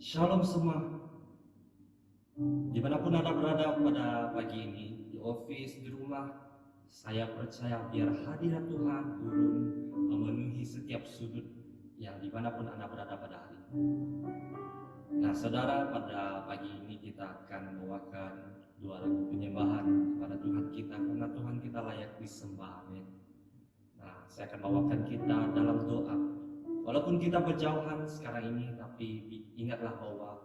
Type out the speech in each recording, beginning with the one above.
Shalom semua, dimanapun Anda berada pada pagi ini, di office, di rumah, saya percaya biar hadirat Tuhan turun memenuhi setiap sudut yang dimanapun Anda berada pada hari ini. Nah saudara, pada pagi ini kita akan membawakan dua lagu penyembahan kepada Tuhan kita, karena Tuhan kita layak disembah. Amin. Nah, saya akan bawakan kita dalam doa. Walaupun kita berjauhan sekarang ini, tapi ingatlah bahwa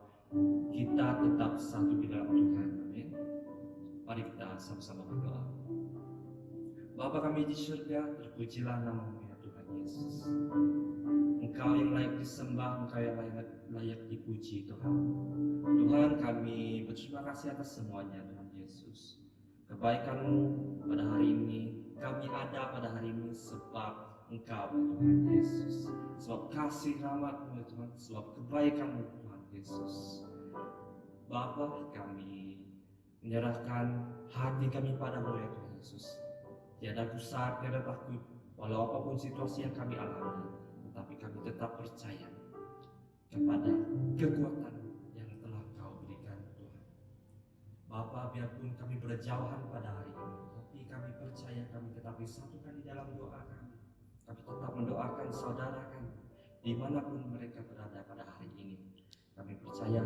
kita tetap satu di dalam Tuhan. Amin. Mari kita sama-sama berdoa. Bapa kami di surga, terpujilah nama-Mu ya Tuhan Yesus. Engkau yang layak disembah, Engkau yang layak dipuji Tuhan. Tuhan, kami berterima kasih atas semuanya Tuhan Yesus. Kebaikan-Mu pada hari ini, kami ada pada hari ini sebab Engkau Tuhan Yesus. Sebab kasih rahmat-Mu ya Tuhan, sebab kebaikan-Mu Tuhan Yesus. Bapa, kami menyerahkan hati kami pada-Mu ya Tuhan Yesus. Tiada gusar, tiada takut, walau apapun situasi yang kami alami, tetapi kami tetap percaya kepada kekuatan yang telah Kau berikan Tuhan. Bapa, biarpun kami berjauhan pada hari ini, tapi kami percaya kami tetap disatukan di dalam doa kami. Kami tetap mendoakan saudara kami dimanapun mereka berada pada hari ini. Kami percaya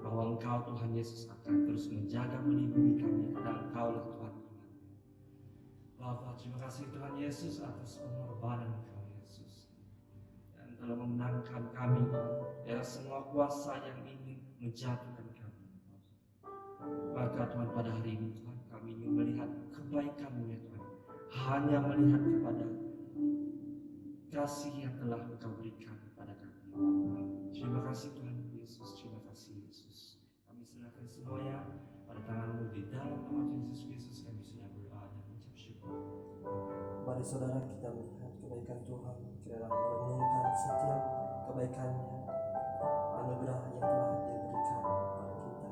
bahwa Engkau Tuhan Yesus akan terus menjaga melindungi kami, karena Engkau lah Tuhan. Bapa, terima kasih Tuhan Yesus atas pengorbanan Engkau Yesus yang telah memenangkan kami dari semua kuasa yang ingin menjatuhkan kami. Maka Tuhan, pada hari ini Tuhan, kami ingin melihat kebaikan-Mu ya Tuhan, hanya melihat kepada kasih yang telah Engkau berikan kepada kami. Terima kasih Tuhan Yesus, terima kasih Yesus. Kami serahkan semuanya pada tangan-Mu, di dalam nama Tuhan Yesus Kristus kami sudah berdoa dan mengucap syukur. Mari saudara kita melihat kebaikan Tuhan, kita merenungkan setiap kebaikannya, anugerah yang telah Dia berikan kepada kita.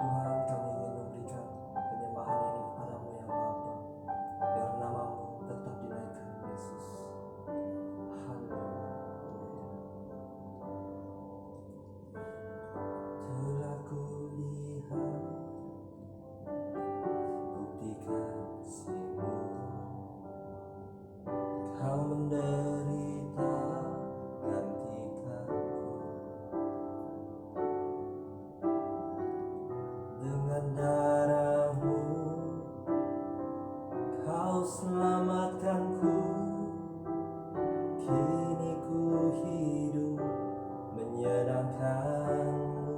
Tuhan, kami ingin memberikan penyembahan ini kepadamu ya Bapa, biar nama-Mu tetap dinaikkan Yesus. Haleluya. Telah kulihat bukti kasih-Mu, Kau menderita gantikanku. Dengan darah-Mu Kau selamatkanku. Kini ku hidup menyenangkan-Mu.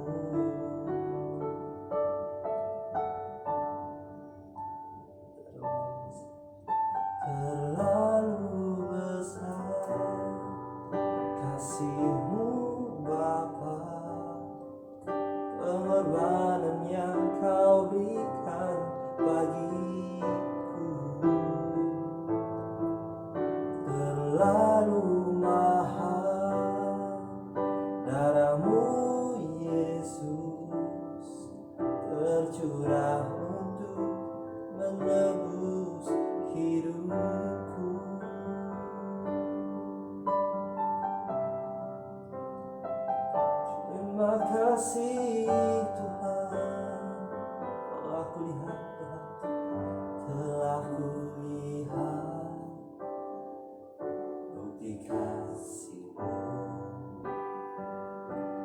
Terlalu besar kasih-Mu Bapa, pengorbanan yang Kau berikan bagiku. Terlalu mahal darah-Mu Yesus, tercurah untuk menebus hidupku. Terima kasih Tuhan, telah kulihat Tuhan, telah kulihat bukti kasih-Mu.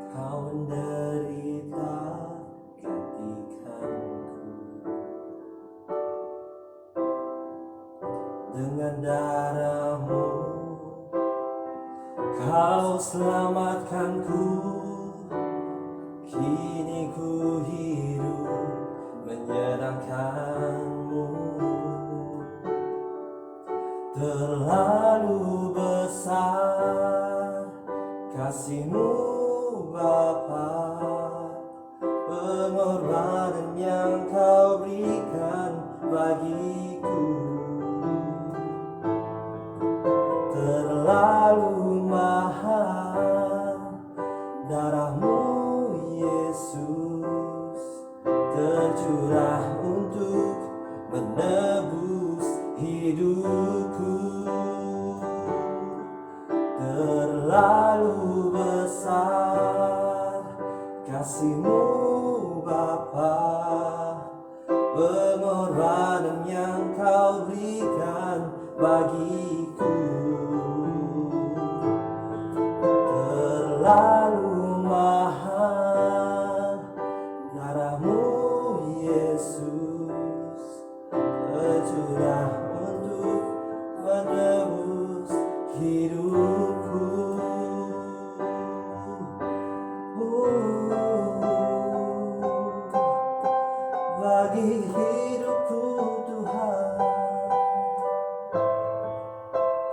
Kau menderita gantikanku. Dengan darah-Mu Kau selamatkanku. Kini ku hidup menyenangkan-Mu. Terlalu besar kasih-Mu Bapa, pengorbanan yang Kau berikan bagiku. Terlalu mahal darah-Mu Yesus, tercurah untuk menebus hidupku. kasih-Mu Bapa, pengorbanan yang Kau berikan bagiku terlalu mahal. Darah-Mu Yesus tercurah untuk menebus hidupku. Bagi hidupku Tuhan,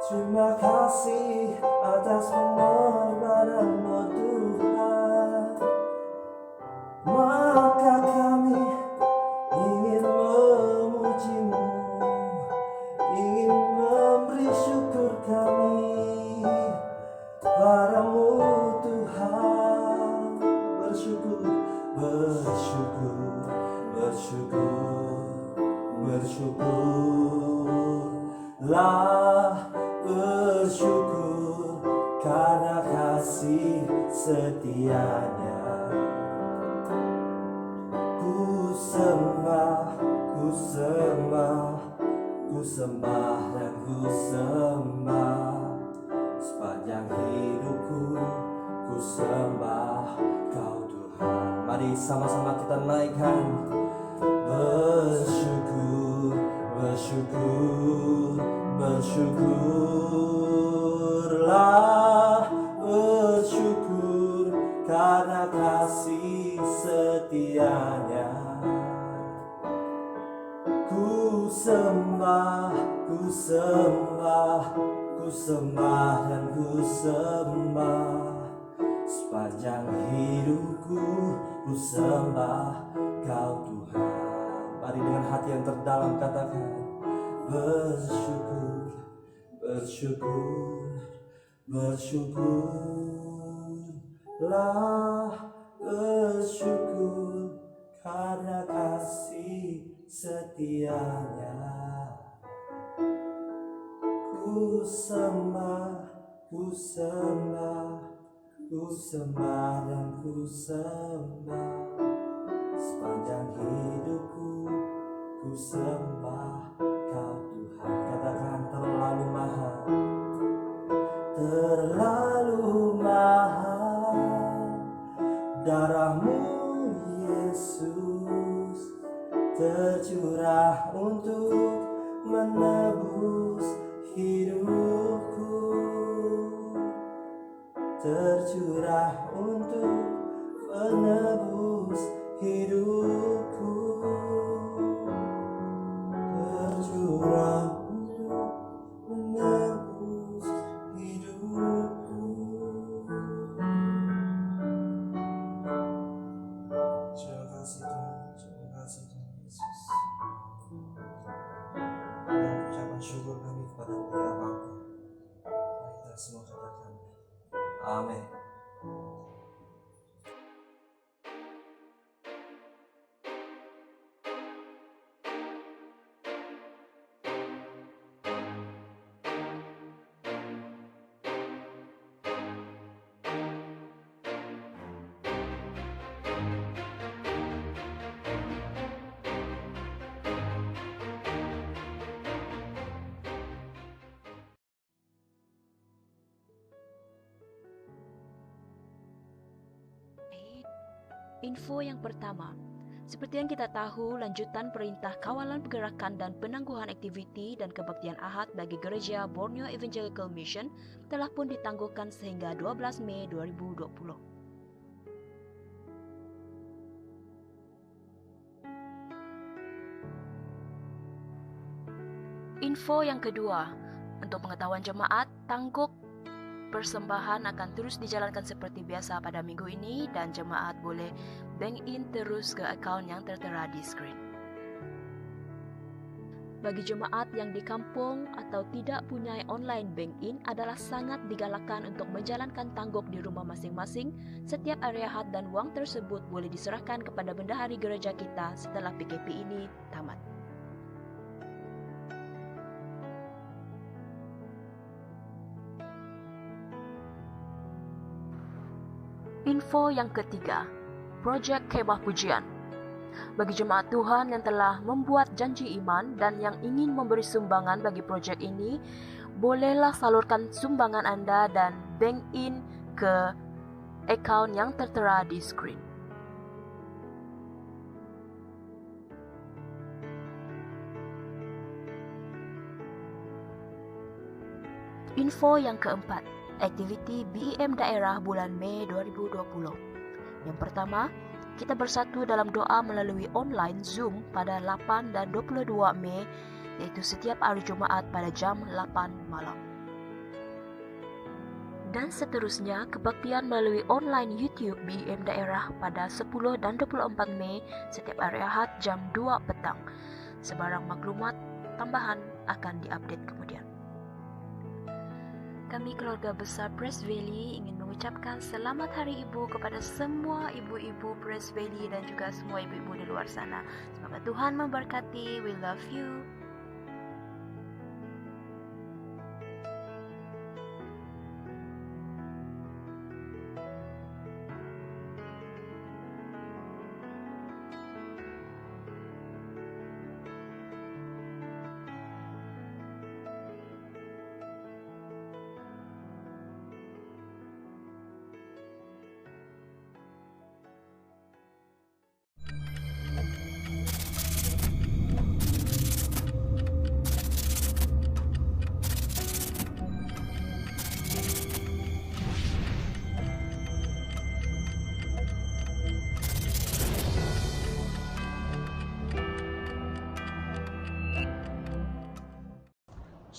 terima kasih atas pengorbanan-Mu Tuhan. Maka kami ingin memuji-Mu, ingin memberi syukur kami padamu Tuhan. Bersyukur, bersyukur, bersyukur, bersyukurlah, bersyukur karena kasih setia-Nya. Ku sembah, ku sembah, ku sembah dan ku sembah sepanjang hidupku. Ku sembah Kau Tuhan. Mari sama-sama kita naikkan. Bersyukur, bersyukur, bersyukurlah, bersyukur karena kasih setia-Nya. Ku sembah, ku sembah, ku sembah dan ku sembah sepanjang hidupku. Ku sembah Kau Tuhan. Mari dengan hati yang terdalam katakan, bersyukur, bersyukur, bersyukurlah, bersyukur karena kasih setia-Nya. Ku sembah, ku sembah, ku sembah dan ku sembah sepanjang hidupku. Ku sembah Kau Tuhan. Katakan, terlalu mahal, terlalu mahal. Darah-Mu Yesus tercurah untuk menebus hidupku, tercurah untuk menebus hidupku, tercurah untuk menebus hidupku. Terima kasih Tuhan, terima kasih Tuhan Yesus. Dan ucapan syukur kami kepada-Mu ya Bapa. Mari kita semua katakan, amin. Info yang pertama, seperti yang kita tahu, lanjutan perintah kawalan pergerakan dan penangguhan aktiviti dan kebaktian Ahad bagi Gereja Borneo Evangelical Mission telah pun ditangguhkan sehingga 12 Mei 2020. Info yang kedua, untuk pengetahuan jemaat, tangguk persembahan akan terus dijalankan seperti biasa pada minggu ini dan jemaat boleh bank in terus ke akaun yang tertera di skrin. Bagi jemaat yang di kampung atau tidak punya online bank in adalah sangat digalakkan untuk menjalankan tangguk di rumah masing-masing. Setiap area had dan wang tersebut boleh diserahkan kepada bendahari gereja kita setelah PKP ini tamat. Info yang ketiga, proyek Kemah Pujian. Bagi jemaat Tuhan yang telah membuat janji iman dan yang ingin memberi sumbangan bagi proyek ini, bolehlah salurkan sumbangan Anda dan bank in ke account yang tertera di screen. Info yang keempat, aktiviti BEM daerah bulan Mei 2020. Yang pertama, kita bersatu dalam doa melalui online Zoom pada 8 dan 22 Mei, yaitu setiap hari Jumaat pada jam 8 malam. Dan seterusnya, kebaktian melalui online YouTube BEM daerah pada 10 dan 24 Mei setiap hari Ahad jam 2 petang. Sebarang maklumat tambahan akan diupdate kemudian. Kami keluarga besar Praise Valley ingin mengucapkan selamat Hari Ibu kepada semua ibu-ibu Praise Valley dan juga semua ibu-ibu di luar sana. Semoga Tuhan memberkati. We love you.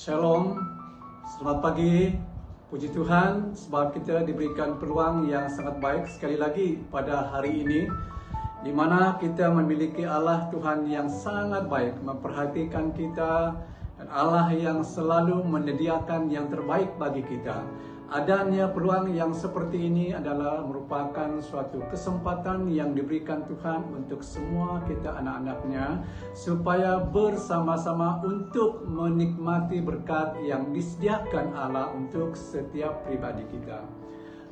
Shalom, selamat pagi, puji Tuhan sebab kita diberikan peluang yang sangat baik sekali lagi pada hari ini, di mana kita memiliki Allah Tuhan yang sangat baik, memperhatikan kita, dan Allah yang selalu menyediakan yang terbaik bagi kita. Adanya peluang yang seperti ini adalah merupakan suatu kesempatan yang diberikan Tuhan untuk semua kita anak-anaknya, supaya bersama-sama untuk menikmati berkat yang disediakan Allah untuk setiap pribadi kita.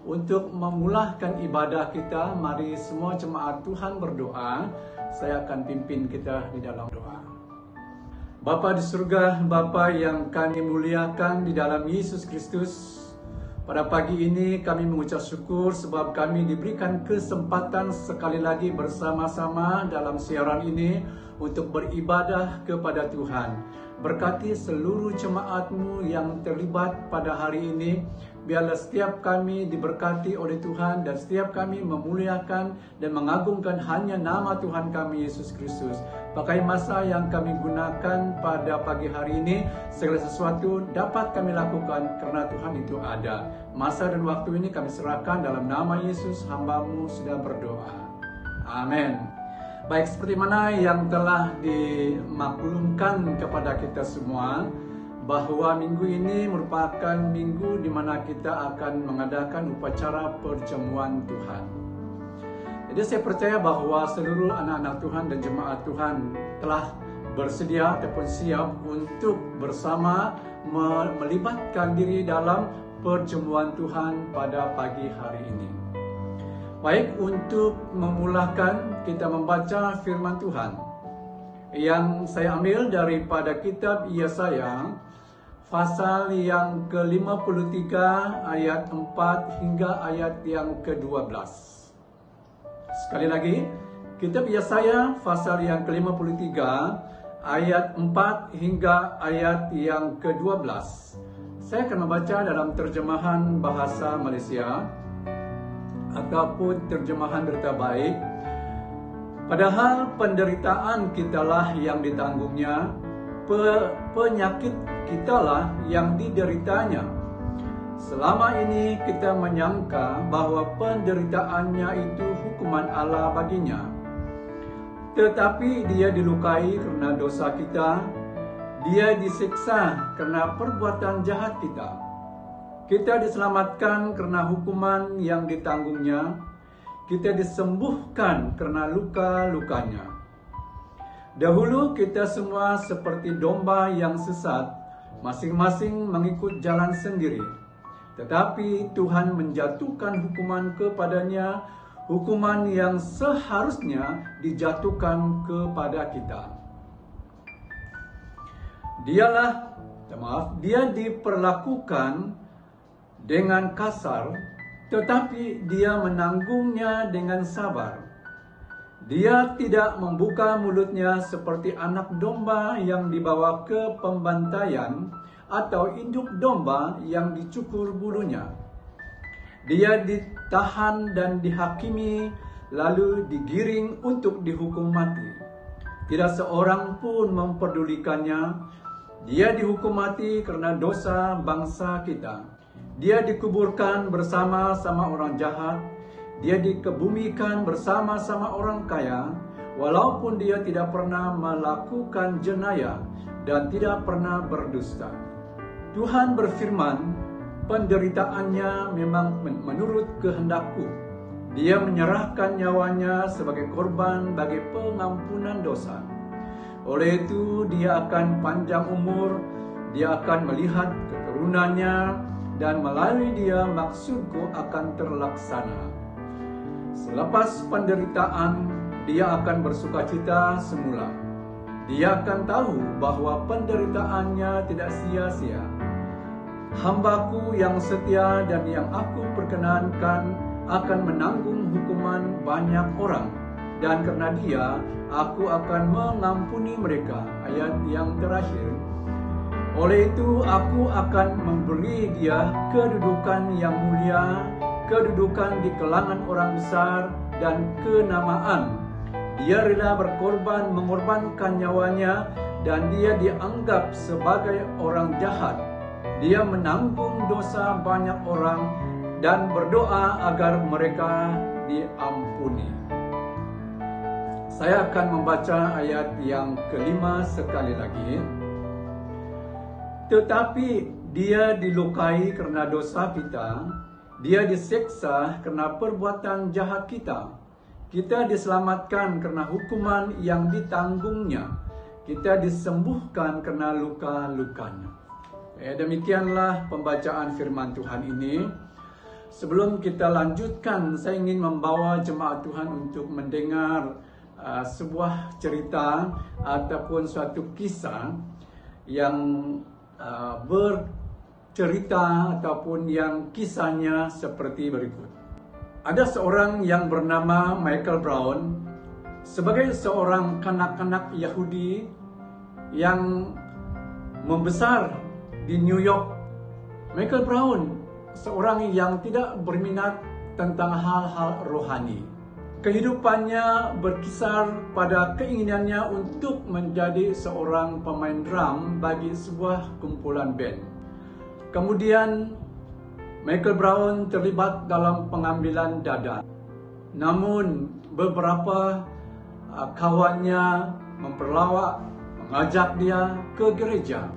Untuk memulahkan ibadah kita, mari semua jemaat Tuhan berdoa. Saya akan pimpin kita di dalam doa. Bapa di surga, Bapa yang kami muliakan di dalam Yesus Kristus, pada pagi ini kami mengucap syukur sebab kami diberikan kesempatan sekali lagi bersama-sama dalam siaran ini untuk beribadah kepada Tuhan. Berkati seluruh jemaat-Mu yang terlibat pada hari ini. Biarlah setiap kami diberkati oleh Tuhan dan setiap kami memuliakan dan mengagungkan hanya nama Tuhan kami Yesus Kristus. Pakai masa yang kami gunakan pada pagi hari ini, segala sesuatu dapat kami lakukan karena Tuhan itu ada. Masa dan waktu ini kami serahkan dalam nama Yesus, hamba-Mu sudah berdoa. Amin. Baik, seperti mana yang telah dimaklumkan kepada kita semua, bahwa minggu ini merupakan minggu di mana kita akan mengadakan upacara perjamuan Tuhan. Jadi saya percaya bahwa seluruh anak-anak Tuhan dan jemaat Tuhan telah bersedia ataupun siap untuk bersama melibatkan diri dalam perjamuan Tuhan pada pagi hari ini. Baik, untuk memulakan kita membaca firman Tuhan yang saya ambil daripada kitab Yesaya pasal yang ke-53 ayat 4 hingga ayat yang ke-12. Sekali lagi, kitab Yesaya pasal yang ke-53 ayat 4 hingga ayat yang ke-12. Saya akan membaca dalam terjemahan bahasa Malaysia ataupun terjemahan Berita Baik. Padahal penderitaan kitalah yang ditanggungnya, penyakit kitalah yang dideritanya. Selama ini kita menyangka bahwa penderitaannya itu hukuman Allah baginya. Tetapi dia dilukai karena dosa kita, dia disiksa karena perbuatan jahat kita. Kita diselamatkan karena hukuman yang ditanggungnya, kita disembuhkan karena luka-lukanya. Dahulu kita semua seperti domba yang sesat, masing-masing mengikut jalan sendiri. Tetapi Tuhan menjatuhkan hukuman kepadanya hukuman yang seharusnya dijatuhkan kepada kita. Dia diperlakukan dengan kasar, tetapi dia menanggungnya dengan sabar. Dia tidak membuka mulutnya seperti anak domba yang dibawa ke pembantaian atau induk domba yang dicukur bulunya. Dia ditahan dan dihakimi, lalu digiring untuk dihukum mati. Tidak seorang pun memperdulikannya. Dia dihukum mati karena dosa bangsa kita. Dia dikuburkan bersama-sama orang jahat. Dia dikebumikan bersama-sama orang kaya, walaupun dia tidak pernah melakukan jenayah dan tidak pernah berdusta. Tuhan berfirman, penderitaannya memang menurut kehendakku. Dia menyerahkan nyawanya sebagai korban bagi pengampunan dosa. Oleh itu dia akan panjang umur, dia akan melihat keturunannya, dan melalui dia maksudku akan terlaksana. Selepas penderitaan, dia akan bersukacita semula. Dia akan tahu bahwa penderitaannya tidak sia-sia. Hambaku yang setia dan yang aku perkenankan akan menanggung hukuman banyak orang. Dan karena dia, aku akan mengampuni mereka. Ayat yang terakhir. Oleh itu, aku akan memberi dia kedudukan yang mulia, kedudukan di kalangan orang besar, dan kenamaan. Dia rela mengorbankan nyawanya, dan dia dianggap sebagai orang jahat. Dia menanggung dosa banyak orang dan berdoa agar mereka diampuni. Saya akan membaca ayat yang kelima sekali lagi. Tetapi dia dilukai karena dosa kita, dia diseksa karena perbuatan jahat kita. Kita diselamatkan karena hukuman yang ditanggungnya. Kita disembuhkan karena luka-lukanya. Demikianlah pembacaan firman Tuhan ini. Sebelum kita lanjutkan, saya ingin membawa jemaat Tuhan untuk mendengar sebuah cerita ataupun suatu kisah yang bercerita ataupun yang kisahnya seperti berikut. Ada seorang yang bernama Michael Brown, sebagai seorang kanak-kanak Yahudi yang membesar di New York. Michael Brown seorang yang tidak berminat tentang hal-hal rohani. Kehidupannya berkisar pada keinginannya untuk menjadi seorang pemain drum bagi sebuah kumpulan band. Kemudian Michael Brown terlibat dalam pengambilan dada. Namun beberapa kawannya mengajak dia ke gereja.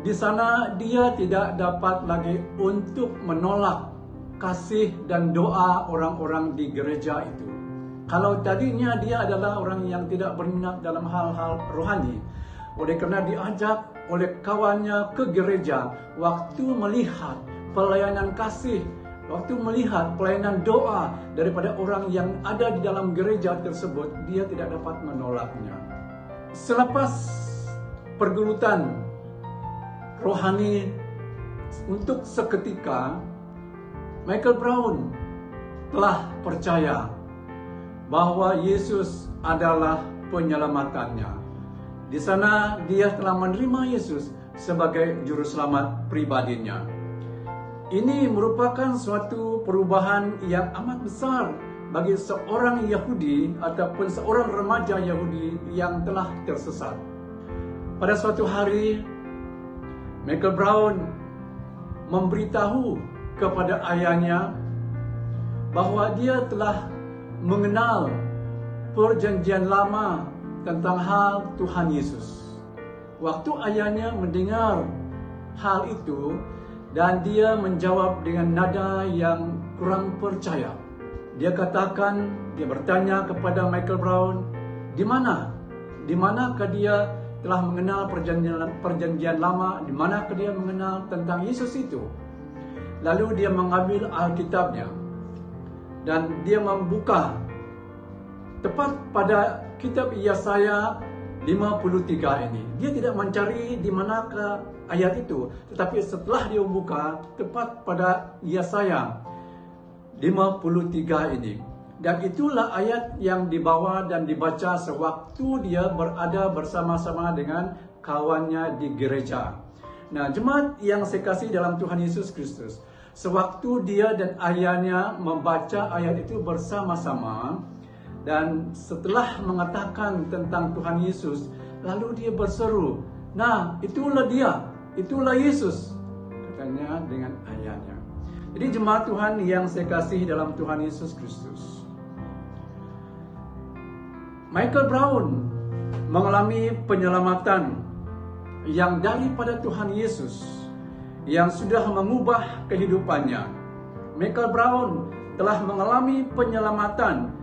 Di sana dia tidak dapat lagi untuk menolak kasih dan doa orang-orang di gereja itu. Kalau tadinya dia adalah orang yang tidak berminat dalam hal-hal rohani, oleh kerana diajak oleh kawannya ke gereja, waktu melihat pelayanan kasih, waktu melihat pelayanan doa daripada orang yang ada di dalam gereja tersebut, dia tidak dapat menolaknya. Selepas pergulutan rohani untuk seketika, Michael Brown telah percaya bahwa Yesus adalah penyelamatannya. Di sana dia telah menerima Yesus sebagai juru selamat pribadinya. Ini merupakan suatu perubahan yang amat besar bagi seorang Yahudi ataupun seorang remaja Yahudi yang telah tersesat. Pada suatu hari, Michael Brown memberitahu kepada ayahnya bahwa dia telah mengenal perjanjian lama tentang hal Tuhan Yesus. Waktu ayahnya mendengar hal itu dan dia menjawab dengan nada yang kurang percaya. Dia bertanya kepada Michael Brown, di manakah dia telah mengenal perjanjian lama, di manakah dia mengenal tentang Yesus itu? Lalu dia mengambil Alkitabnya. dan dia membuka tepat pada kitab Yesaya 53 ini. Dia tidak mencari di manakah ayat itu, tetapi setelah dia membuka tepat pada Yesaya 53 ini. Dan itulah ayat yang dibawa dan dibaca sewaktu dia berada bersama-sama dengan kawannya di gereja. Nah, jemaat yang saya kasih dalam Tuhan Yesus Kristus, sewaktu dia dan ayahnya membaca ayat itu bersama-sama, dan setelah mengatakan tentang Tuhan Yesus, lalu dia berseru, "Nah, itulah dia, itulah Yesus," katanya dengan ayahnya. Jadi jemaat Tuhan yang saya kasih dalam Tuhan Yesus Kristus, Michael Brown mengalami penyelamatan yang daripada Tuhan Yesus yang sudah mengubah kehidupannya. Michael Brown telah mengalami penyelamatan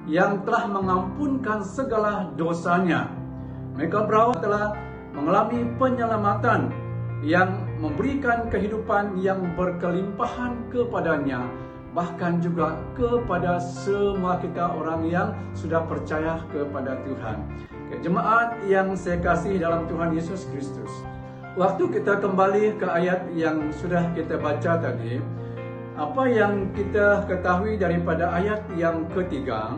yang telah mengampunkan segala dosanya. Michael Brown telah mengalami penyelamatan yang memberikan kehidupan yang berkelimpahan kepadanya, bahkan juga kepada semua kita orang yang sudah percaya kepada Tuhan. Jemaat yang saya kasih dalam Tuhan Yesus Kristus, waktu kita kembali ke ayat yang sudah kita baca tadi, apa yang kita ketahui daripada ayat yang ketiga,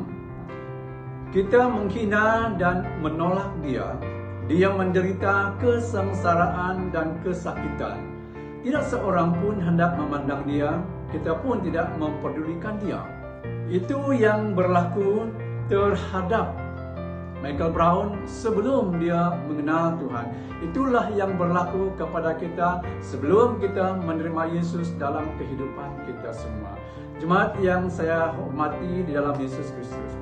kita menghina dan menolak dia. Dia menderita kesengsaraan dan kesakitan. Tidak seorang pun hendak memandang dia, kita pun tidak memperdulikan dia. Itu yang berlaku terhadap Michael Brown sebelum dia mengenal Tuhan. Itulah yang berlaku kepada kita sebelum kita menerima Yesus dalam kehidupan kita semua. Jemaat yang saya hormati di dalam Yesus Kristus,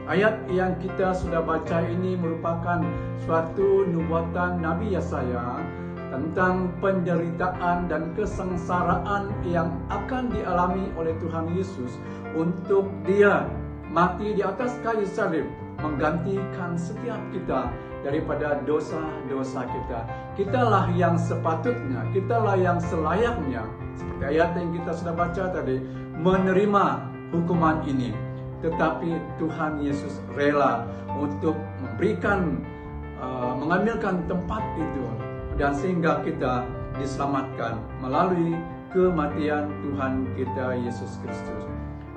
ayat yang kita sudah baca ini merupakan suatu nubuatan Nabi Yesaya tentang penderitaan dan kesengsaraan yang akan dialami oleh Tuhan Yesus untuk dia mati di atas kayu salib, menggantikan setiap kita daripada dosa-dosa kita. Kitalah yang sepatutnya, kitalah yang selayaknya, seperti ayat yang kita sudah baca tadi, menerima hukuman ini. Tetapi Tuhan Yesus rela untuk memberikan, mengambilkan tempat itu, dan sehingga kita diselamatkan melalui kematian Tuhan kita Yesus Kristus.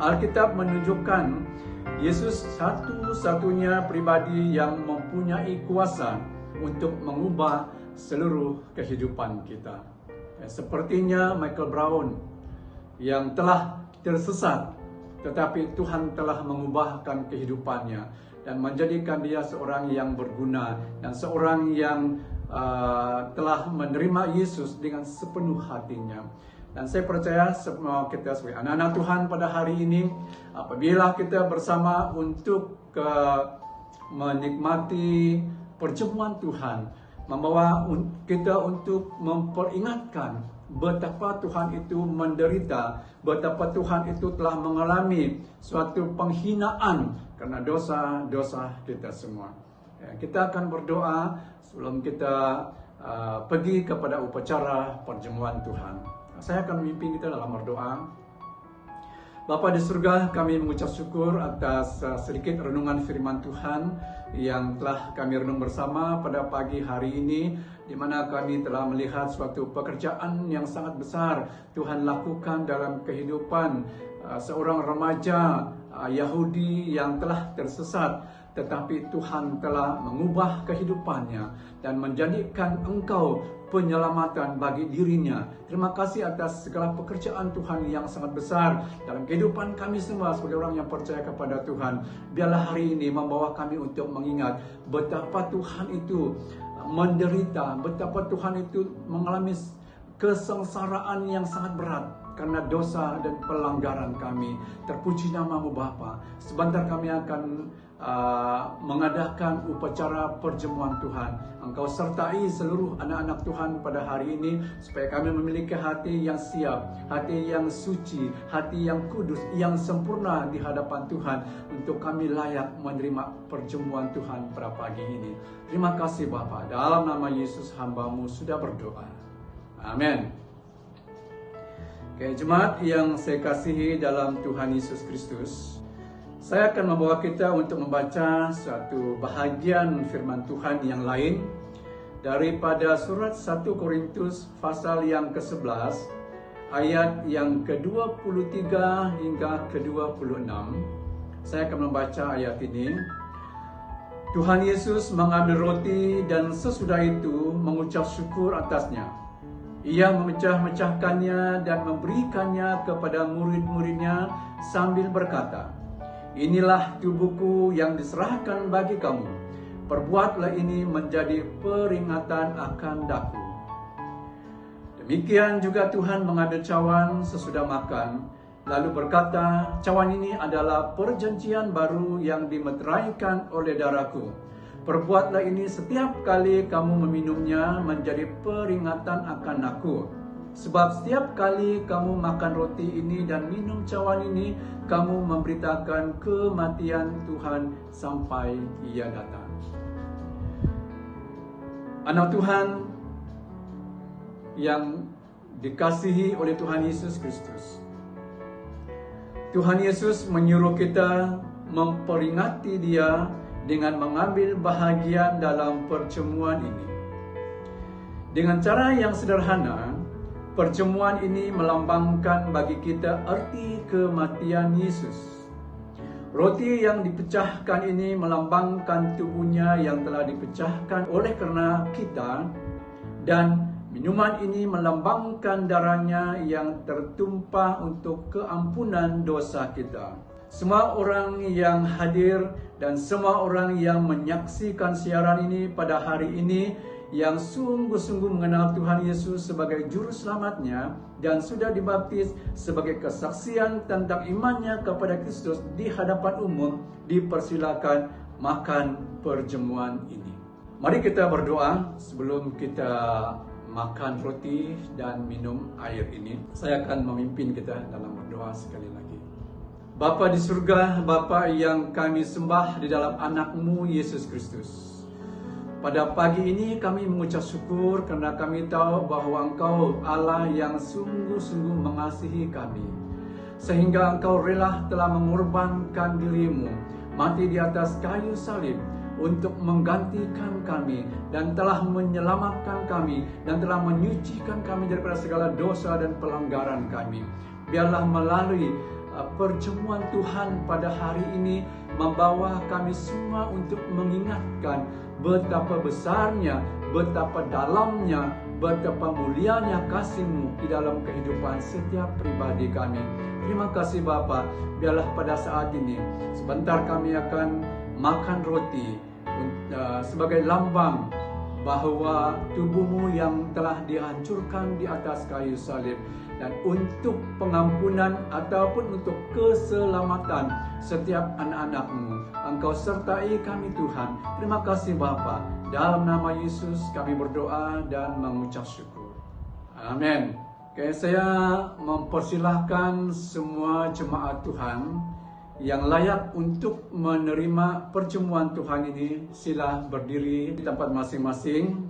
Alkitab menunjukkan Yesus satu-satunya pribadi yang mempunyai kuasa untuk mengubah seluruh kehidupan kita. Sepertinya Michael Brown yang telah tersesat, tetapi Tuhan telah mengubahkan kehidupannya dan menjadikan dia seorang yang berguna dan seorang yang telah menerima Yesus dengan sepenuh hatinya. Dan saya percaya semua kita sebagai anak-anak Tuhan pada hari ini, apabila kita bersama untuk menikmati perjamuan Tuhan, membawa kita untuk memperingatkan betapa Tuhan itu menderita, betapa Tuhan itu telah mengalami suatu penghinaan karena dosa-dosa kita semua. Kita akan berdoa sebelum kita pergi kepada upacara perjamuan Tuhan. Saya akan memimpin kita dalam berdoa. Bapa di surga, kami mengucap syukur atas sedikit renungan firman Tuhan yang telah kami renung bersama pada pagi hari ini, di mana kami telah melihat suatu pekerjaan yang sangat besar Tuhan lakukan dalam kehidupan seorang remaja Yahudi yang telah tersesat, tetapi Tuhan telah mengubah kehidupannya dan menjadikan engkau penyelamatan bagi dirinya. Terima kasih atas segala pekerjaan Tuhan yang sangat besar dalam kehidupan kami semua sebagai orang yang percaya kepada Tuhan. Biarlah hari ini membawa kami untuk mengingat betapa Tuhan itu menderita, betapa Tuhan itu mengalami kesengsaraan yang sangat berat karena dosa dan pelanggaran kami. Terpuji namamu Bapa. Sebentar kami akan mengadakan upacara perjamuan Tuhan. Engkau sertai seluruh anak-anak Tuhan pada hari ini supaya kami memiliki hati yang siap, hati yang suci, hati yang kudus, yang sempurna di hadapan Tuhan untuk kami layak menerima perjamuan Tuhan pada pagi ini. Terima kasih Bapa. Dalam nama Yesus hamba-Mu sudah berdoa. Amin. Oke, jemaat yang saya kasihi dalam Tuhan Yesus Kristus, saya akan membawa kita untuk membaca suatu bahagian firman Tuhan yang lain daripada surat 1 Korintus pasal yang ke-11 ayat yang ke-23 hingga ke-26. Saya akan membaca ayat ini. Tuhan Yesus mengambil roti dan sesudah itu mengucap syukur atasnya. Ia memecah-mecahkannya dan memberikannya kepada murid-muridnya sambil berkata, "Inilah tubuhku yang diserahkan bagi kamu. Perbuatlah ini menjadi peringatan akan daku." Demikian juga Tuhan mengambil cawan sesudah makan, lalu berkata, "Cawan ini adalah perjanjian baru yang dimeteraikan oleh darahku. Perbuatlah ini setiap kali kamu meminumnya menjadi peringatan akan aku. Sebab setiap kali kamu makan roti ini dan minum cawan ini, kamu memberitakan kematian Tuhan sampai Ia datang." Anak Tuhan yang dikasihi oleh Tuhan Yesus Kristus, Tuhan Yesus menyuruh kita memperingati Dia dengan mengambil bahagian dalam perjamuan ini. Dengan cara yang sederhana, perjamuan ini melambangkan bagi kita arti kematian Yesus. Roti yang dipecahkan ini melambangkan tubuhnya yang telah dipecahkan oleh karena kita, dan minuman ini melambangkan darahnya yang tertumpah untuk keampunan dosa kita. Semua orang yang hadir dan semua orang yang menyaksikan siaran ini pada hari ini yang sungguh-sungguh mengenal Tuhan Yesus sebagai juru selamatnya dan sudah dibaptis sebagai kesaksian tentang imannya kepada Kristus di hadapan umum, dipersilakan makan perjamuan ini. Mari kita berdoa sebelum kita makan roti dan minum air ini. Saya akan memimpin kita dalam berdoa sekali lagi. Bapa di surga, Bapa yang kami sembah di dalam anak-Mu Yesus Kristus. Pada pagi ini kami mengucap syukur karena kami tahu bahwa Engkau Allah yang sungguh-sungguh mengasihi kami. Sehingga Engkau rela telah mengorbankan diri-Mu, mati di atas kayu salib untuk menggantikan kami dan telah menyelamatkan kami dan telah menyucikan kami daripada segala dosa dan pelanggaran kami. Biarlah melalui perjamuan Tuhan pada hari ini membawa kami semua untuk mengingatkan betapa besarnya, betapa dalamnya, betapa mulianya kasih-Mu di dalam kehidupan setiap pribadi kami. Terima kasih Bapa. Biarlah pada saat ini sebentar kami akan makan roti sebagai lambang bahwa tubuh-Mu yang telah dihancurkan di atas kayu salib, dan untuk pengampunan ataupun untuk keselamatan setiap anak-anak-Mu. Engkau sertai kami Tuhan. Terima kasih Bapa. Dalam nama Yesus kami berdoa dan mengucap syukur. Amin. Oke, saya mempersilahkan semua jemaat Tuhan yang layak untuk menerima perjamuan Tuhan ini, sila berdiri di tempat masing-masing.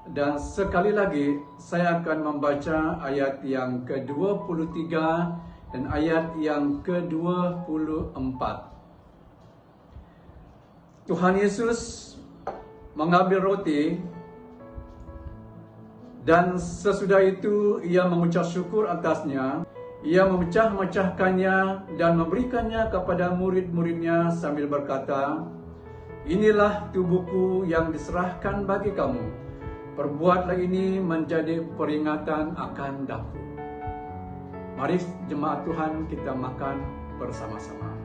Dan sekali lagi saya akan membaca ayat yang ke-23 dan ayat yang ke-24. Tuhan Yesus mengambil roti dan sesudah itu Ia mengucap syukur atasnya. Ia memecah-mecahkannya dan memberikannya kepada murid-muridnya sambil berkata, "Inilah tubuhku yang diserahkan bagi kamu. Perbuatlah ini menjadi peringatan akan daku." Mari jemaat Tuhan kita makan bersama-sama.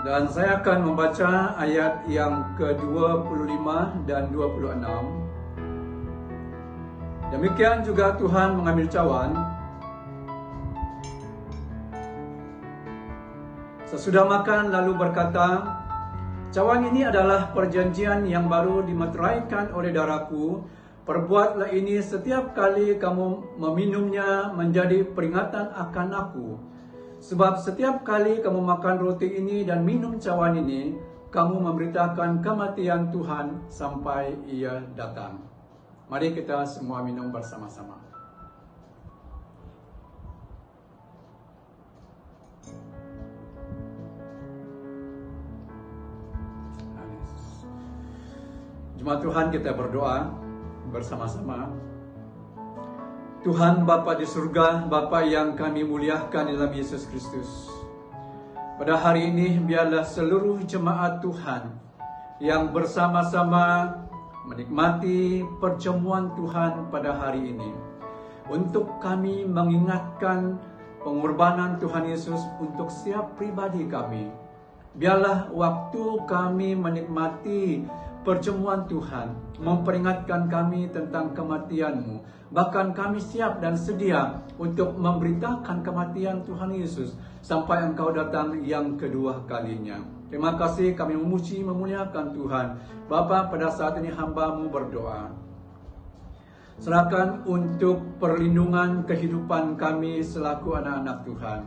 Dan saya akan membaca ayat yang ke-25 dan 26. Demikian juga Tuhan mengambil cawan Sesudah makan lalu berkata, "Cawan ini adalah perjanjian yang baru dimeteraikan oleh darahku. Perbuatlah ini setiap kali kamu meminumnya menjadi peringatan akan aku. Sebab setiap kali kamu makan roti ini dan minum cawan ini, kamu memberitakan kematian Tuhan sampai Ia datang." Mari kita semua minum bersama-sama. Jemaat Tuhan, kita berdoa bersama-sama. Tuhan Bapa di surga, Bapa yang kami muliakan dalam Yesus Kristus. Pada hari ini biarlah seluruh jemaat Tuhan yang bersama-sama menikmati perjamuan Tuhan pada hari ini, untuk kami mengingatkan pengorbanan Tuhan Yesus untuk setiap pribadi kami. Biarlah waktu kami menikmati perjamuan Tuhan memperingatkan kami tentang kematian-Mu. Bahkan kami siap dan sedia untuk memberitakan kematian Tuhan Yesus sampai Engkau datang yang kedua kalinya. Terima kasih, kami memuji memuliakan Tuhan. Bapa, pada saat ini hamba-Mu berdoa. Serahkan untuk perlindungan kehidupan kami selaku anak-anak Tuhan.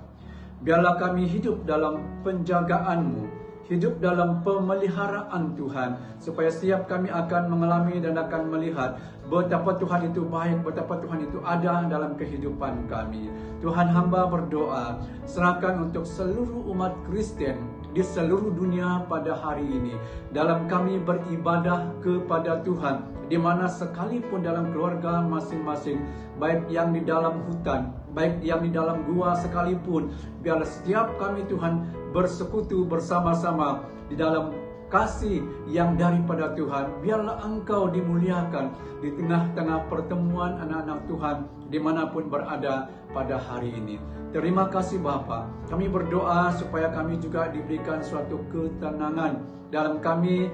Biarlah kami hidup dalam penjagaan-Mu, hidup dalam pemeliharaan Tuhan, supaya setiap kami akan mengalami dan akan melihat betapa Tuhan itu baik, betapa Tuhan itu ada dalam kehidupan kami. Tuhan, hamba berdoa, serahkan untuk seluruh umat Kristen di seluruh dunia pada hari ini, dalam kami beribadah kepada Tuhan, di mana sekalipun dalam keluarga masing-masing, baik yang di dalam hutan, baik yang di dalam gua sekalipun, biarlah setiap kami Tuhan bersekutu bersama-sama di dalam kasih yang daripada Tuhan. Biarlah Engkau dimuliakan di tengah-tengah pertemuan anak-anak Tuhan dimanapun berada pada hari ini. Terima kasih Bapa. Kami berdoa supaya kami juga diberikan suatu ketenangan dalam kami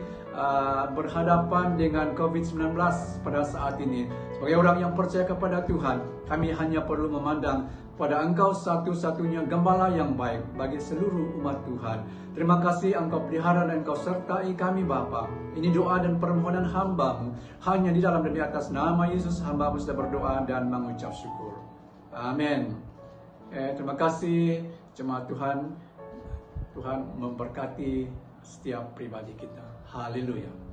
berhadapan dengan COVID-19 pada saat ini. Sebagai orang yang percaya kepada Tuhan, kami hanya perlu memandang pada Engkau satu-satunya gembala yang baik bagi seluruh umat Tuhan. Terima kasih Engkau pelihara dan Engkau sertai kami Bapa. Ini doa dan permohonan hamba-Mu. Hanya di dalam dan di atas nama Yesus hamba-Mu sudah berdoa dan mengucap syukur. Amin. Terima kasih jemaat Tuhan. Tuhan memberkati setiap pribadi kita. Haleluya.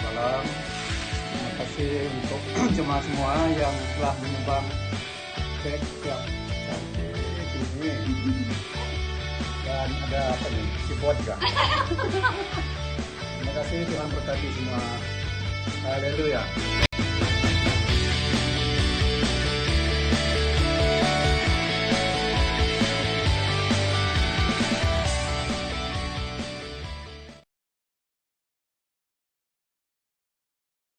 Malam. Terima kasih untuk jemaah semua yang telah menyumbang kek yang cantik ini. Dan ada apa nih? Keyboard juga. Terima kasih, Tuhan berkati semua. Haleluya.